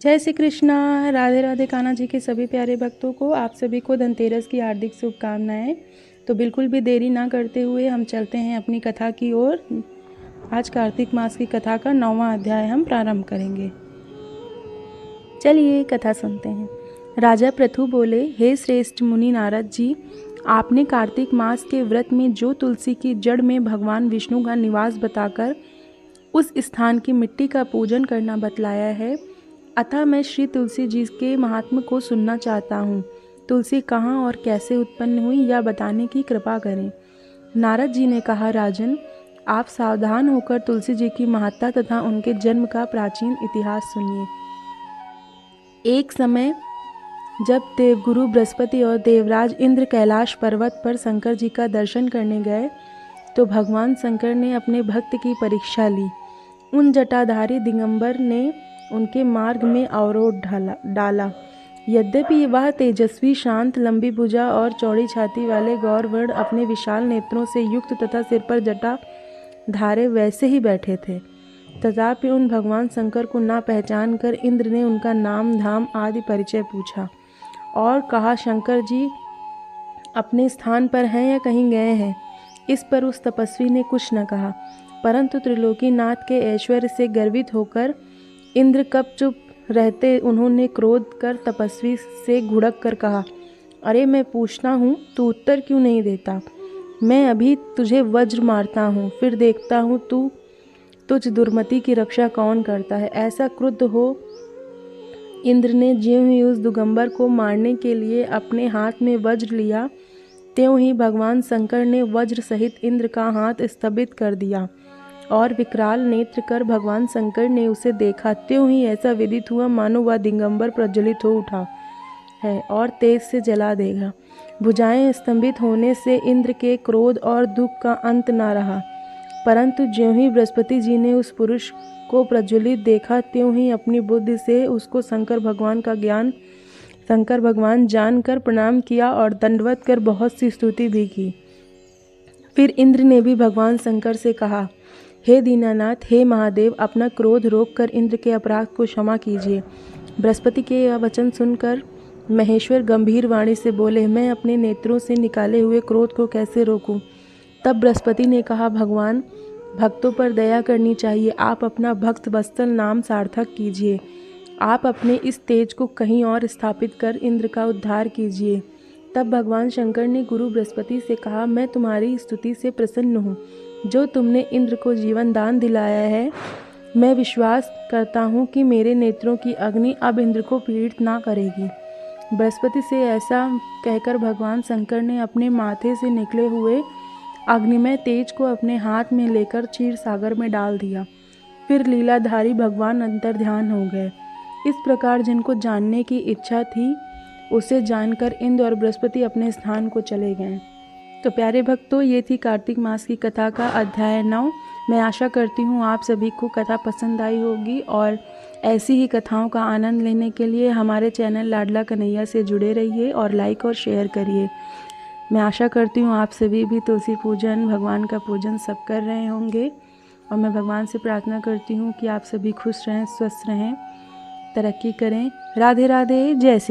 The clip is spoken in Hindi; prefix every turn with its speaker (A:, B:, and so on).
A: जय श्री कृष्णा। राधे राधे। कान्हा जी के सभी प्यारे भक्तों को आप सभी को धनतेरस की हार्दिक शुभकामनाएं। तो बिल्कुल भी देरी ना करते हुए हम चलते हैं अपनी कथा की ओर। आज कार्तिक मास की कथा का 9वां अध्याय हम प्रारंभ करेंगे। चलिए कथा सुनते हैं। राजा पृथु बोले, हे श्रेष्ठ मुनि नारद जी, आपने कार्तिक मास के व्रत में जो तुलसी की जड़ में भगवान विष्णु का निवास बताकर उस स्थान की मिट्टी का पूजन करना बतलाया है, अतः मैं श्री तुलसी जी के महात्म्य को सुनना चाहता हूँ। तुलसी कहाँ और कैसे उत्पन्न हुई यह बताने की कृपा करें। नारद जी ने कहा, राजन, आप सावधान होकर तुलसी जी की महत्ता तथा उनके जन्म का प्राचीन इतिहास सुनिए। एक समय जब देवगुरु बृहस्पति और देवराज इंद्र कैलाश पर्वत पर शंकर जी का दर्शन करने गए तो भगवान शंकर ने अपने भक्त की परीक्षा ली। उन जटाधारी दिगंबर ने उनके मार्ग में अवरोध डाला। यद्यपि वह तेजस्वी, शांत, लंबी भुजा और चौड़ी छाती वाले गौरवर्ण अपने विशाल नेत्रों से युक्त तथा सिर पर जटा धारे वैसे ही बैठे थे, तथापि उन भगवान शंकर को ना पहचान कर इंद्र ने उनका नाम, धाम आदि परिचय पूछा और कहा, शंकर जी अपने स्थान पर हैं या कहीं गए हैं। इस पर उस तपस्वी ने कुछ न कहा, परंतु त्रिलोकीनाथ के ऐश्वर्य से गर्वित होकर इंद्र कब चुप रहते उन्होंने क्रोध कर तपस्वी से घुड़क कर कहा, अरे मैं पूछता हूँ, तू उत्तर क्यों नहीं देता? मैं अभी तुझे वज्र मारता हूँ, फिर देखता हूँ तुझ दुर्मति की रक्षा कौन करता है। ऐसा क्रुद्ध हो इंद्र ने ज्यों ही उस दिगंबर को मारने के लिए अपने हाथ में वज्र लिया, त्यों ही भगवान शंकर ने वज्र सहित इंद्र का हाथ स्तंभित कर दिया और विकराल नेत्र कर भगवान शंकर ने उसे देखा। त्यों ही ऐसा विदित हुआ मानो वह दिगंबर प्रज्वलित हो उठा है और तेज से जला देगा। भुजाएं स्तंभित होने से इंद्र के क्रोध और दुख का अंत ना रहा, परंतु ज्यों ही बृहस्पति जी ने उस पुरुष को प्रज्वलित देखा, त्यों ही अपनी बुद्धि से उसको शंकर भगवान जानकर प्रणाम किया और दंडवत कर बहुत सी स्तुति भी की। फिर इंद्र ने भी भगवान शंकर से कहा, हे दीनानाथ, हे महादेव, अपना क्रोध रोककर इंद्र के अपराध को क्षमा कीजिए। बृहस्पति के यह वचन सुनकर महेश्वर गंभीर वाणी से बोले, मैं अपने नेत्रों से निकाले हुए क्रोध को कैसे रोकूं? तब बृहस्पति ने कहा, भगवान, भक्तों पर दया करनी चाहिए। आप अपना भक्त वत्सल नाम सार्थक कीजिए। आप अपने इस तेज को कहीं और स्थापित कर इंद्र का उद्धार कीजिए। तब भगवान शंकर ने गुरु बृहस्पति से कहा, मैं तुम्हारी स्तुति से प्रसन्न हूँ, जो तुमने इंद्र को जीवन दान दिलाया है। मैं विश्वास करता हूँ कि मेरे नेत्रों की अग्नि अब इंद्र को पीड़ित ना करेगी। बृहस्पति से ऐसा कहकर भगवान शंकर ने अपने माथे से निकले हुए अग्निमय तेज को अपने हाथ में लेकर क्षीर सागर में डाल दिया। फिर लीलाधारी भगवान अंतर्ध्यान हो गए। इस प्रकार जिनको जानने की इच्छा थी उसे जानकर इंद्र और बृहस्पति अपने स्थान को चले गए। तो प्यारे भक्तों, ये थी कार्तिक मास की कथा का अध्याय 9। मैं आशा करती हूँ आप सभी को कथा पसंद आई होगी और ऐसी ही कथाओं का आनंद लेने के लिए हमारे चैनल लाडला कन्हैया से जुड़े रहिए और लाइक और शेयर करिए। मैं आशा करती हूँ आप सभी भी तुलसी पूजन, भगवान का पूजन सब कर रहे होंगे और मैं भगवान से प्रार्थना करती हूँ कि आप सभी खुश रहें, स्वस्थ रहें, तरक्की करें। राधे राधे। जय श्री